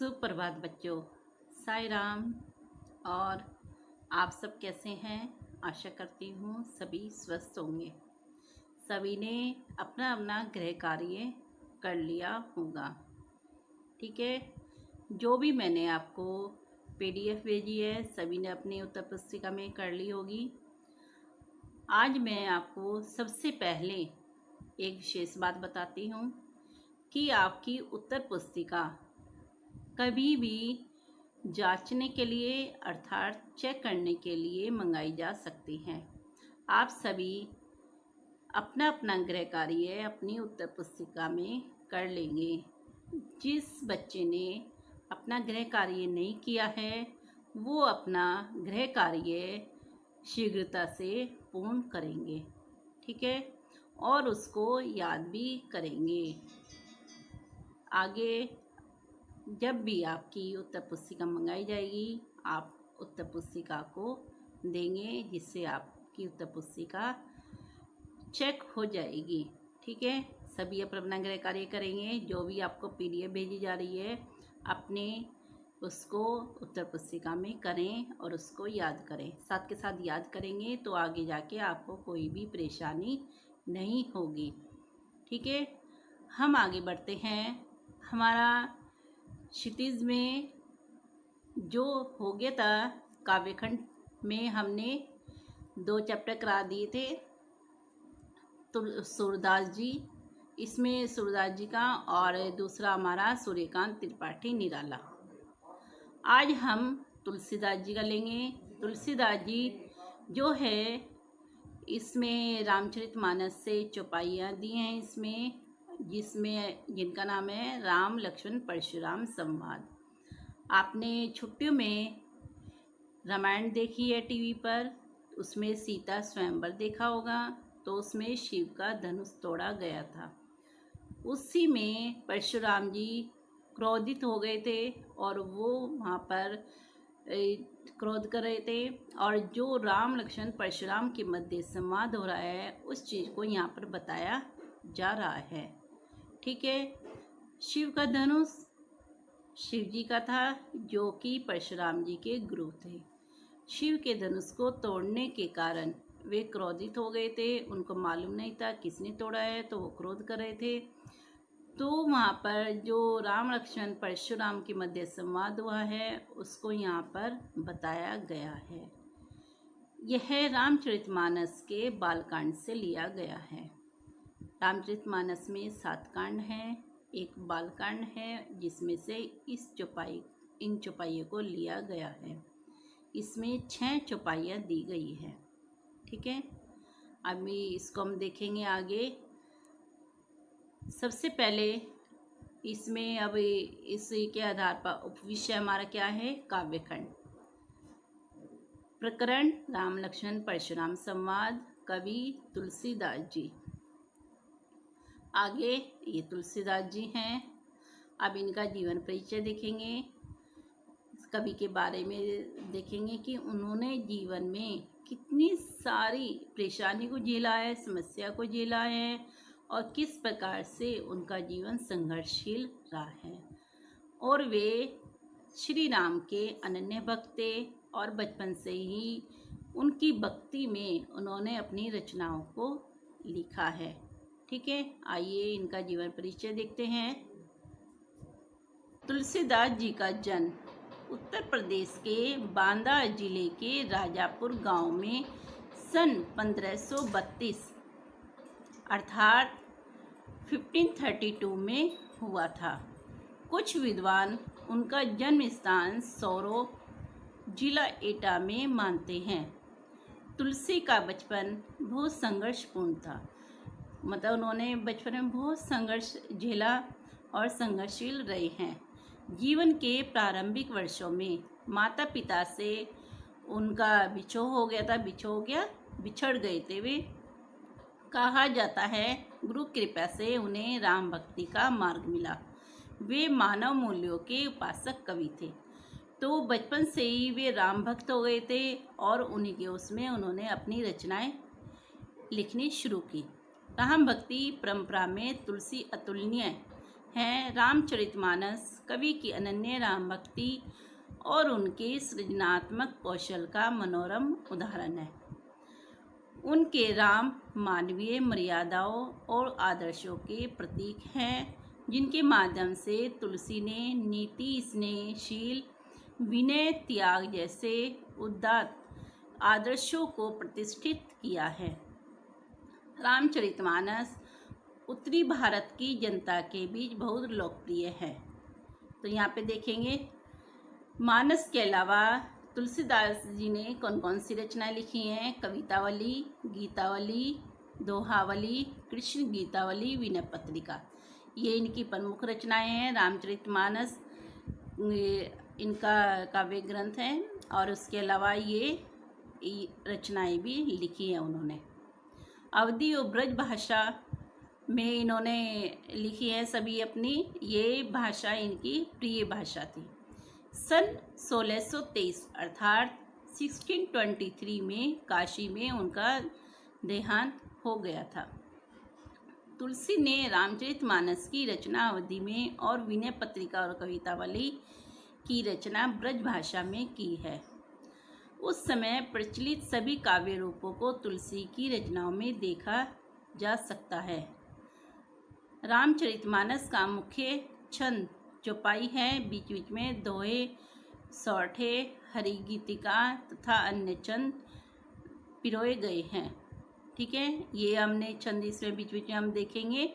सुप्रभात बच्चों। साई राम। और आप सब कैसे हैं? आशा करती हूँ सभी स्वस्थ होंगे। सभी ने अपना अपना गृह कार्य कर लिया होगा। ठीक है, जो भी मैंने आपको पीडीएफ भेजी है सभी ने अपनी उत्तर पुस्तिका में कर ली होगी। आज मैं आपको सबसे पहले एक विशेष बात बताती हूँ कि आपकी उत्तर पुस्तिका कभी भी जांचने के लिए अर्थात चेक करने के लिए मंगाई जा सकती हैं। आप सभी अपना अपना गृह कार्य अपनी उत्तर पुस्तिका में कर लेंगे। जिस बच्चे ने अपना गृह कार्य नहीं किया है वो अपना गृह कार्य शीघ्रता से पूर्ण करेंगे। ठीक है, और उसको याद भी करेंगे। आगे जब भी आपकी उत्तर पुस्तिका मंगाई जाएगी आप उत्तर पुस्तिका को देंगे, जिससे आपकी उत्तर पुस्तिका चेक हो जाएगी। ठीक है, सभी अपना गृह कार्य करेंगे। जो भी आपको पीडीएफ भेजी जा रही है अपने उसको उत्तर पुस्तिका में करें और उसको याद करें। साथ के साथ याद करेंगे तो आगे जाके आपको कोई भी परेशानी नहीं होगी। ठीक है, हम आगे बढ़ते हैं। हमारा क्षितिज में जो हो गया था काव्यखंड में हमने 2 चैप्टर करा दिए थे तो सूरदास जी, इसमें सूरदास जी का और दूसरा हमारा सूर्यकांत त्रिपाठी निराला। आज हम तुलसीदास जी का लेंगे। तुलसीदास जी जो है इसमें रामचरितमानस से चौपाइयाँ दी हैं इसमें, जिनका नाम है राम लक्ष्मण परशुराम संवाद। आपने छुट्टियों में रामायण देखी है टीवी पर, उसमें सीता स्वयंवर देखा होगा। तो उसमें शिव का धनुष तोड़ा गया था। उसी में परशुराम जी क्रोधित हो गए थे और वो वहाँ पर क्रोध कर रहे थे। और जो राम लक्ष्मण परशुराम के मध्य संवाद हो रहा है उस चीज़ को यहाँ पर बताया जा रहा है। ठीक है, शिव का धनुष शिव जी का था जो कि परशुराम जी के गुरु थे। शिव के धनुष को तोड़ने के कारण वे क्रोधित हो गए थे। उनको मालूम नहीं था किसने तोड़ा है तो वो क्रोध कर रहे थे। तो वहाँ पर जो राम लक्ष्मण परशुराम के मध्य संवाद हुआ है उसको यहाँ पर बताया गया है। यह रामचरितमानस के बालकांड से लिया गया है। रामचरितमानस में 7 कांड हैं, एक बालकांड है जिसमें से इन चौपाइयों को लिया गया है। इसमें 6 चौपाइयाँ दी गई है। ठीक है, अभी इसको हम देखेंगे आगे। सबसे पहले इसमें अब इसी के आधार पर उपविषय हमारा क्या है? काव्यखंड। प्रकरण राम लक्ष्मण परशुराम संवाद, कवि तुलसीदास जी। आगे ये तुलसीदास जी हैं। अब इनका जीवन परिचय देखेंगे। कवि के बारे में देखेंगे कि उन्होंने जीवन में कितनी सारी परेशानी को झेला है, समस्या को झेला है और किस प्रकार से उनका जीवन संघर्षशील रहा है। और वे श्री राम के अनन्य भक्त थे और बचपन से ही उनकी भक्ति में उन्होंने अपनी रचनाओं को लिखा है। ठीक है, आइए इनका जीवन परिचय देखते हैं। तुलसीदास जी का जन्म उत्तर प्रदेश के बांदा जिले के राजापुर गांव में सन 1532 अर्थात 1532 में हुआ था। कुछ विद्वान उनका जन्म स्थान सौरो जिला एटा में मानते हैं। तुलसी का बचपन बहुत संघर्षपूर्ण था। मतलब उन्होंने बचपन में बहुत संघर्ष झेला और संघर्षशील रहे हैं। जीवन के प्रारंभिक वर्षों में माता पिता से उनका बिछड़ गए थे वे। कहा जाता है गुरु कृपा से उन्हें राम भक्ति का मार्ग मिला। वे मानव मूल्यों के उपासक कवि थे। तो बचपन से ही वे राम भक्त हो गए थे और उन्हीं के उसमें उन्होंने अपनी रचनाएं लिखनी शुरू की। राम भक्ति परंपरा में तुलसी अतुलनीय हैं। रामचरितमानस कवि की अनन्य राम भक्ति और उनके सृजनात्मक कौशल का मनोरम उदाहरण है। उनके राम मानवीय मर्यादाओं और आदर्शों के प्रतीक हैं, जिनके माध्यम से तुलसी ने नीति, स्नेहशील, विनय, त्याग जैसे उदात्त आदर्शों को प्रतिष्ठित किया है। रामचरितमानस उत्तरी भारत की जनता के बीच बहुत लोकप्रिय है। तो यहाँ पे देखेंगे मानस के अलावा तुलसीदास जी ने कौन कौन सी रचनाएं लिखी हैं। कवितावली, गीतावली, दोहावली, कृष्ण गीतावली, विनय पत्रिका, ये इनकी प्रमुख रचनाएं हैं। रामचरितमानस इनका काव्य ग्रंथ है और उसके अलावा ये रचनाएं भी लिखी हैं उन्होंने। अवधी और ब्रज भाषा में इन्होंने लिखी है सभी अपनी, ये भाषा इनकी प्रिय भाषा थी। सन 1623 अर्थात 1623 में काशी में उनका देहांत हो गया था। तुलसी ने रामचरितमानस की रचना अवधी में और विनय पत्रिका और कवितावली की रचना ब्रज भाषा में की है। उस समय प्रचलित सभी काव्य रूपों को तुलसी की रचनाओं में देखा जा सकता है। रामचरितमानस का मुख्य छंद चौपाई है। बीच बीच में दोहे, सौठे, हरिगीतिका तथा अन्य छंद पिरोए गए हैं। ठीक है, ये हमने छंद इसमें बीच बीच में हम देखेंगे।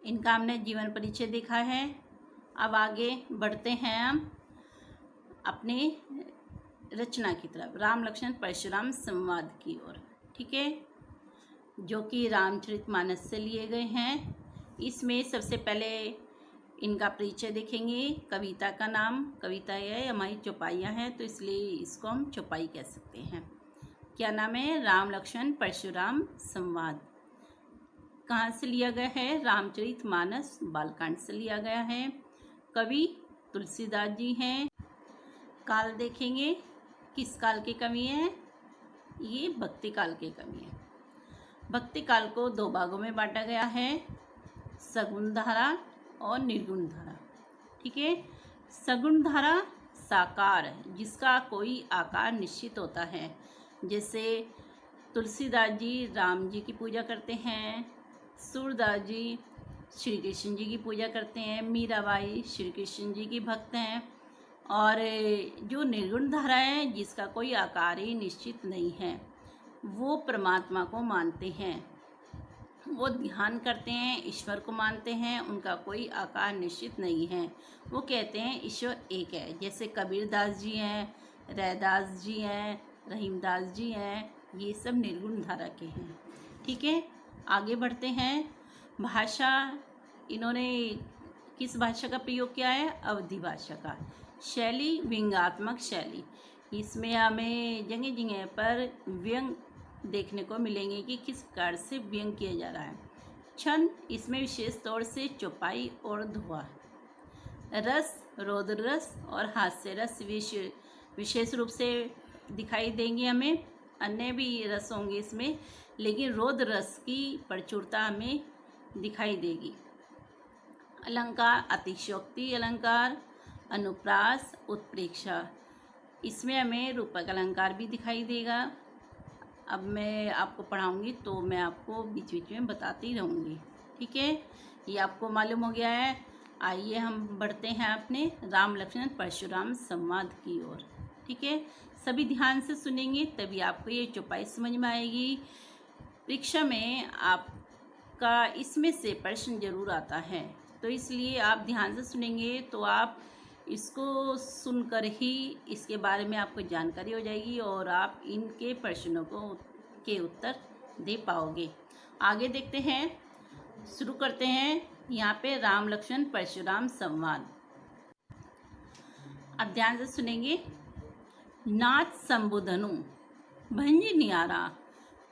इनका हमने जीवन परिचय देखा है। अब आगे बढ़ते हैं हम अपने रचना की तरफ, राम लक्ष्मण परशुराम संवाद की ओर। ठीक है, जो कि रामचरितमानस से लिए गए हैं। इसमें सबसे पहले इनका परिचय देखेंगे। कविता का नाम, कविता है हमारी चौपाइयाँ हैं तो इसलिए इसको हम चौपाई कह सकते हैं। क्या नाम है? राम लक्ष्मण परशुराम संवाद। कहाँ से लिया गया है? रामचरितमानस बालकांड से लिया गया है। कवि तुलसीदास जी हैं। काल देखेंगे, किस काल के कवि हैं? ये भक्ति काल के कवि हैं। भक्ति काल को दो भागों में बांटा गया है, सगुण धारा और निर्गुण धारा। ठीक है, सगुण धारा साकार, जिसका कोई आकार निश्चित होता है। जैसे तुलसीदास जी राम जी की पूजा करते हैं, सूरदास जी श्री कृष्ण जी की पूजा करते हैं, मीराबाई श्री कृष्ण जी की भक्त हैं। और जो निर्गुण धारा है, जिसका कोई आकार ही निश्चित नहीं है, वो परमात्मा को मानते हैं, वो ध्यान करते हैं, ईश्वर को मानते हैं, उनका कोई आकार निश्चित नहीं है। वो कहते हैं ईश्वर एक है। जैसे कबीरदास जी हैं, रैदास जी हैं, रहीमदास जी हैं, ये सब निर्गुण धारा के हैं। ठीक है, आगे बढ़ते हैं। भाषा, इन्होंने किस भाषा का प्रयोग किया है? अवधी भाषा का। शैली व्यंग्यात्मक शैली, इसमें हमें जगह जगह पर व्यंग देखने को मिलेंगे कि किस प्रकार से व्यंग किया जा रहा है। छंद, इसमें विशेष तौर से चौपाई और दोहा। रस, रौद्र रस और हास्य रस विशेष रूप से दिखाई देंगे हमें। अन्य भी रस होंगे इसमें, लेकिन रौद्र रस की प्रचुरता हमें दिखाई देगी। अलंकार, अतिशयोक्ति अलंकार, अनुप्रास, उत्प्रेक्षा, इसमें हमें रूपक अलंकार भी दिखाई देगा। अब मैं आपको पढ़ाऊंगी तो मैं आपको बीच बीच में बताती रहूँगी। ठीक है, ये आपको मालूम हो गया है। आइए हम बढ़ते हैं अपने राम लक्ष्मण परशुराम संवाद की ओर। ठीक है, सभी ध्यान से सुनेंगे तभी आपको ये चौपाई समझ में आएगी। परीक्षा में आपका इसमें से प्रश्न जरूर आता है, तो इसलिए आप ध्यान से सुनेंगे तो आप इसको सुनकर ही इसके बारे में आपको जानकारी हो जाएगी और आप इनके प्रश्नों के उत्तर दे पाओगे। आगे देखते हैं, शुरू करते हैं। यहाँ पे राम लक्ष्मण परशुराम संवाद। अब ध्यान से सुनेंगे। नाथ संबुधनु भंज नियारा,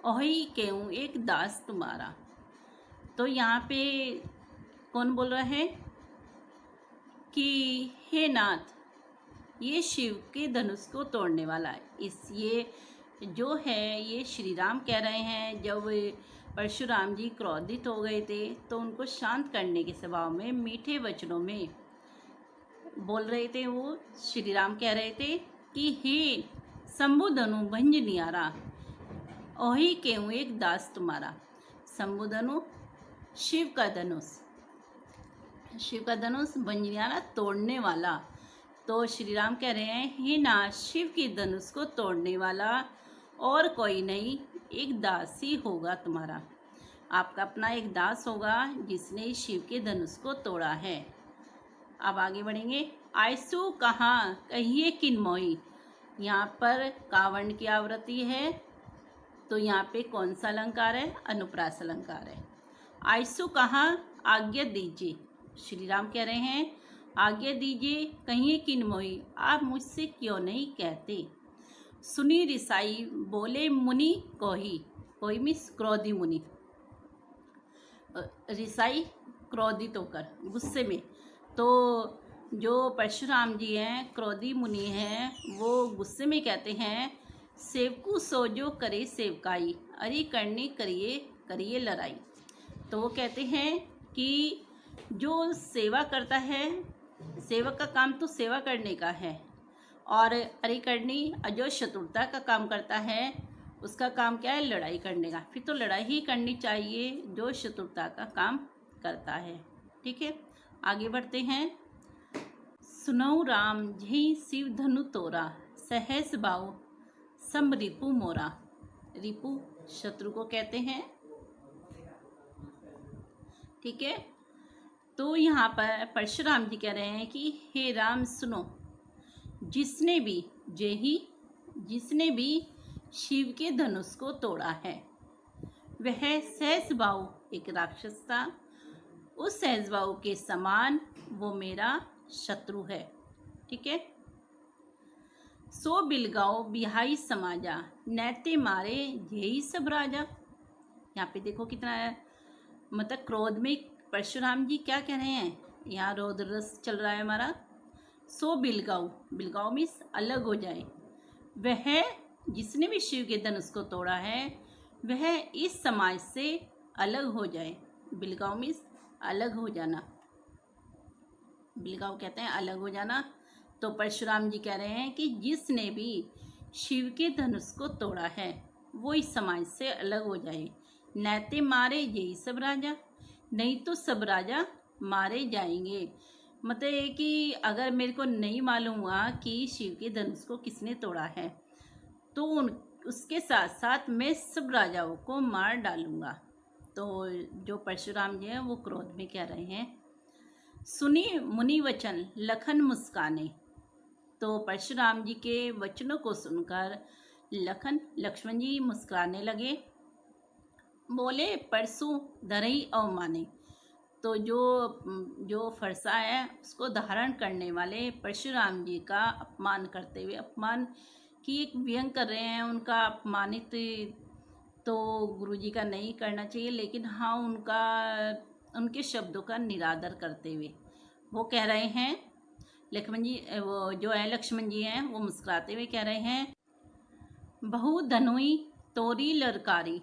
ओहि केहूँ एक दास तुम्हारा। तो यहाँ पे कौन बोल रहा है कि हे नाथ, ये शिव के धनुष को तोड़ने वाला है। ये जो है ये श्री राम कह रहे हैं। जब परशुराम जी क्रोधित हो गए थे, तो उनको शांत करने के स्वभाव में मीठे वचनों में बोल रहे थे। वो श्री राम कह रहे थे कि हे शंभुधनु भंज नियारा, ओही केहूँ एक दास तुम्हारा। शंभुधनु शिव का धनुष, शिव का धनुष भंज नियारा तोड़ने वाला। तो श्री राम कह रहे हैं, हे नाथ, शिव की धनुष को तोड़ने वाला और कोई नहीं, एक दास ही होगा तुम्हारा। आपका अपना एक दास होगा जिसने शिव के धनुष को तोड़ा है। अब आगे बढ़ेंगे। आयसु कहाँ कहिए किन मोई, यहाँ पर कावर्ण की आवृत्ति है, तो यहाँ पे कौन सा अलंकार है? अनुप्रास अलंकार है। आयसु कहाँ आज्ञा दीजिए, श्री राम कह रहे हैं आज्ञा दीजिए, कहिए किन मोई, आप मुझसे क्यों नहीं कहते। सुनी रिसाई बोले मुनि कोही, कोई मीन्स क्रोधी मुनि, रिसाई क्रोधित होकर गुस्से में। तो जो परशुराम जी हैं क्रोधी मुनि हैं, वो गुस्से में कहते हैं, सेवकू सोजो करे सेवकाई, अरे करनी करिए करिए लड़ाई। तो वो कहते हैं कि जो सेवा करता है, सेवक का काम तो सेवा करने का है, और अरे करनी जो शत्रुता का काम करता है उसका काम क्या है? लड़ाई करने का। फिर तो लड़ाई ही करनी चाहिए जो शत्रुता का काम करता है। ठीक है, आगे बढ़ते हैं। सुनऊ राम झी शिव धनु तोरा, सहस बाऊ सम रिपु मोरा। रिपु शत्रु को कहते हैं। ठीक है, तो यहाँ पर परशुराम जी कह रहे हैं कि हे राम सुनो, जिसने भी शिव के धनुष को तोड़ा है वह सहस्रबाहु एक राक्षस था, उस सहस्रबाहु के समान वो मेरा शत्रु है। ठीक है, सो बिलगाओ बिहाई समाजा, नैते मारे यही सब राजा। यहाँ पे देखो कितना मतलब क्रोध में परशुराम जी क्या कह रहे हैं, यहाँ रौद्र रस चल रहा है हमारा। सो बिलगाओ, बिलगाओ मीन्स अलग हो जाए, वह जिसने भी शिव के धनुष को तोड़ा है वह इस समाज से अलग हो जाए। बिलगाओ मीन्स अलग हो जाना, बिलगाओ कहते हैं अलग हो जाना। तो परशुराम जी कह रहे हैं कि जिसने भी शिव के धनुष को तोड़ा है वो इस समाज से अलग हो जाए। नैते मारे यही सब राजा, नहीं तो सब राजा मारे जाएंगे। मतलब ये कि अगर मेरे को नहीं मालूम हुआ कि शिव के धनुष को किसने तोड़ा है तो उसके साथ साथ मैं सब राजाओं को मार डालूंगा। तो जो परशुराम जी हैं वो क्रोध में कह रहे हैं। सुनी मुनि वचन लखन मुस्काने, तो परशुराम जी के वचनों को सुनकर लक्ष्मण जी मुस्कुराने लगे। बोले परसों धरई अवमाने, तो जो फरसा है उसको धारण करने वाले परशुराम जी का अपमान करते हुए, अपमान की एक व्यंग कर रहे हैं, उनका अपमानित तो गुरुजी का नहीं करना चाहिए, लेकिन हाँ उनके शब्दों का निरादर करते हुए वो कह रहे हैं। लक्ष्मण जी वो जो है लक्ष्मण जी हैं वो मुस्कुराते हुए कह रहे हैं, बहु धनुई तोरी लरकारी,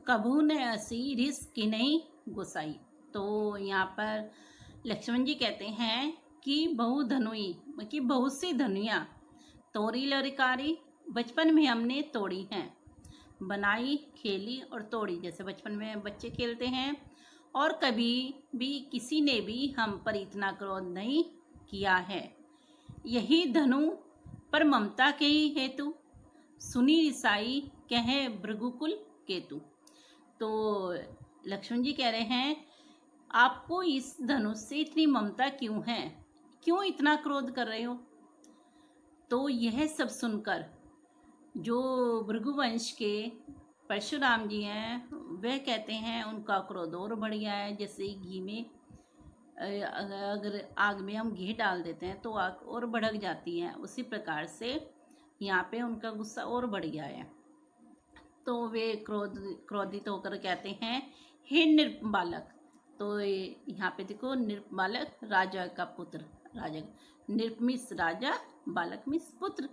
कभू न असी रिस की नहीं गुसाई। तो यहाँ पर लक्ष्मण जी कहते हैं कि बहु धनुई कि बहुत सी धनुइयाँ, तोड़ी लरकारी बचपन में हमने तोड़ी हैं, बनाई खेली और तोड़ी, जैसे बचपन में बच्चे खेलते हैं, और कभी भी किसी ने भी हम पर इतना क्रोध नहीं किया है। यही धनु पर ममता के ही हेतु, सुनी रिसाई कहे भृगुकुल केतु। तो लक्ष्मण जी कह रहे हैं आपको इस धनुष से इतनी ममता क्यों है, क्यों इतना क्रोध कर रहे हो। तो यह सब सुनकर जो भृगुवंश के परशुराम जी हैं वह कहते हैं उनका क्रोध और बढ़ गया है। जैसे घी में अगर आग में हम घी डाल देते हैं तो आग और भड़क जाती है, उसी प्रकार से यहाँ पे उनका गुस्सा और बढ़ गया है। तो वे क्रोधित होकर कहते हैं हे नृप बालक। तो यहाँ पे देखो नृप बालक राजा का पुत्र, राजा नृप मिस राजा, बालक मिस पुत्र।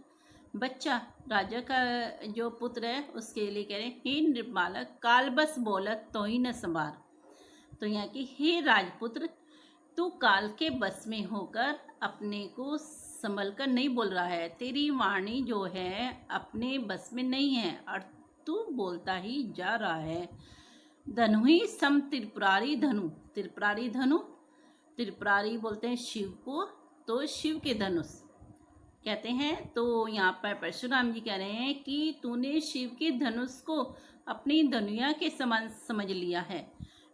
बच्चा राजा का जो पुत्र है उसके लिए कह रहे हैं, हे नृपालक काल बस बोलत तो ही न संभार। तो यहाँ की हे राजपुत्र, तू काल के बस में होकर अपने को संभल कर नहीं बोल रहा है। तेरी वाणी जो है अपने बस में नहीं है और तू बोलता ही जा रहा है। धनु ही सम त्रिपुरारी धनु। त्रिपुरारी धनु, त्रिपुरारी बोलते हैं शिव को, तो शिव के धनुष कहते हैं। तो यहाँ पर परशुराम जी कह रहे हैं कि तूने शिव के धनुष को अपनी धनुया के समान समझ लिया है।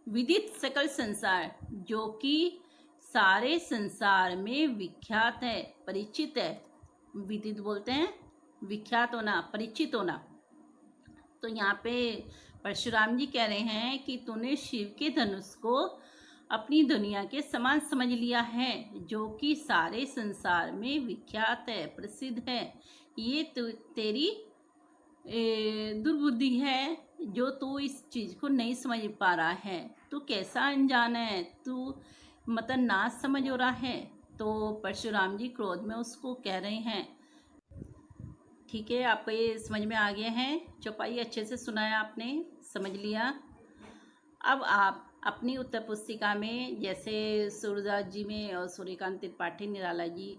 विदित सकल संसार, जो कि सारे संसार में विख्यात है, परिचित है। विदित बोलते हैं विख्यात होना, परिचित होना। तो यहाँ पे परशुराम जी कह रहे हैं कि तूने शिव के धनुष को अपनी दुनिया के समान समझ लिया है, जो कि सारे संसार में विख्यात है, प्रसिद्ध है। ये तेरी दुर्बुद्धि है, जो तू इस चीज़ को नहीं समझ पा रहा है। तू कैसा अनजान है, तू मतलब ना समझ हो रहा है। तो परशुराम जी क्रोध में उसको कह रहे हैं। ठीक है, आपको ये समझ में आ गया है। चौपाई अच्छे से सुनाया आपने, समझ लिया। अब आप अपनी उत्तर पुस्तिका में जैसे सूरदास जी में और सूर्यकांत त्रिपाठी निराला जी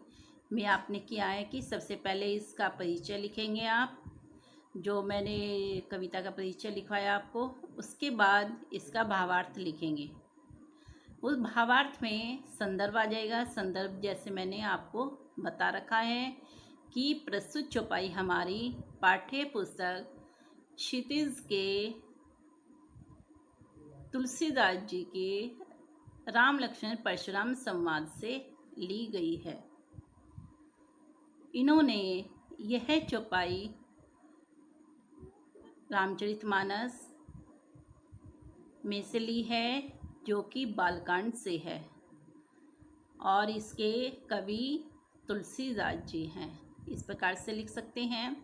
में आपने किया है कि सबसे पहले इसका परिचय लिखेंगे आप, जो मैंने कविता का परिचय लिखवाया आपको। उसके बाद इसका भावार्थ लिखेंगे। उस भावार्थ में संदर्भ आ जाएगा। संदर्भ जैसे मैंने आपको बता रखा है कि प्रस्तुत चौपाई हमारी पाठ्य पुस्तक क्षितिज के तुलसीदास जी के राम लक्ष्मण परशुराम संवाद से ली गई है। इन्होंने यह चौपाई रामचरितमानस में से ली है, जो कि बालकांड से है, और इसके कवि तुलसीदास जी हैं। इस प्रकार से लिख सकते हैं।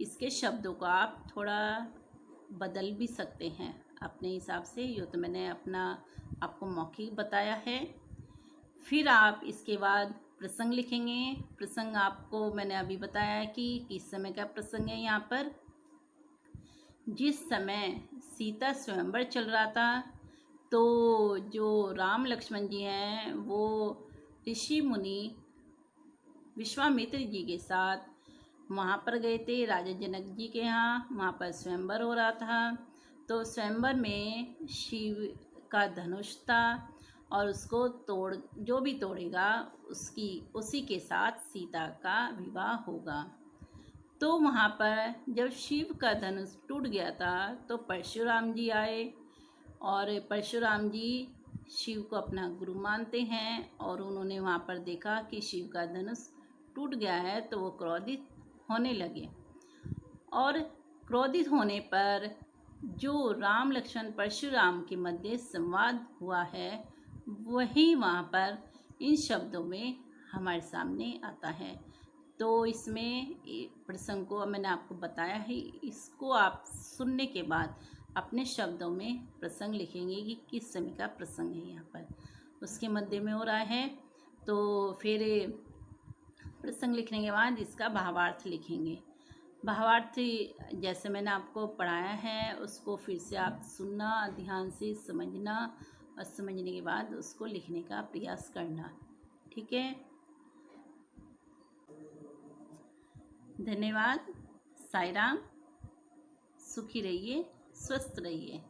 इसके शब्दों को आप थोड़ा बदल भी सकते हैं अपने हिसाब से। ये तो मैंने अपना आपको मौखिक बताया है। फिर आप इसके बाद प्रसंग लिखेंगे। प्रसंग आपको मैंने अभी बताया कि किस समय का प्रसंग है। यहाँ पर जिस समय सीता स्वयंवर चल रहा था, तो जो राम लक्ष्मण जी हैं वो ऋषि मुनि विश्वामित्र जी के साथ वहाँ पर गए थे, राजा जनक जी के यहाँ। वहाँ पर स्वयंवर हो रहा था। तो स्वयंवर में शिव का धनुष था, और उसको जो भी तोड़ेगा उसी के साथ सीता का विवाह होगा। तो वहाँ पर जब शिव का धनुष टूट गया था, तो परशुराम जी आए, और परशुराम जी शिव को अपना गुरु मानते हैं। और उन्होंने वहाँ पर देखा कि शिव का धनुष टूट गया है, तो वो क्रोधित होने लगे। और क्रोधित होने पर जो राम लक्ष्मण परशुराम के मध्य संवाद हुआ है, वही वहाँ पर इन शब्दों में हमारे सामने आता है। तो इसमें प्रसंग को मैंने आपको बताया है। इसको आप सुनने के बाद अपने शब्दों में प्रसंग लिखेंगे कि किस समय का प्रसंग है। यहाँ पर उसके मध्य में हो रहा है। तो फिर प्रसंग लिखने के बाद इसका भावार्थ लिखेंगे। भावार्थ जैसे मैंने आपको पढ़ाया है, उसको फिर से आप सुनना, ध्यान से समझना, और समझने के बाद उसको लिखने का प्रयास करना। ठीक है, धन्यवाद। साईं राम। सुखी रहिए, स्वस्थ रहिए।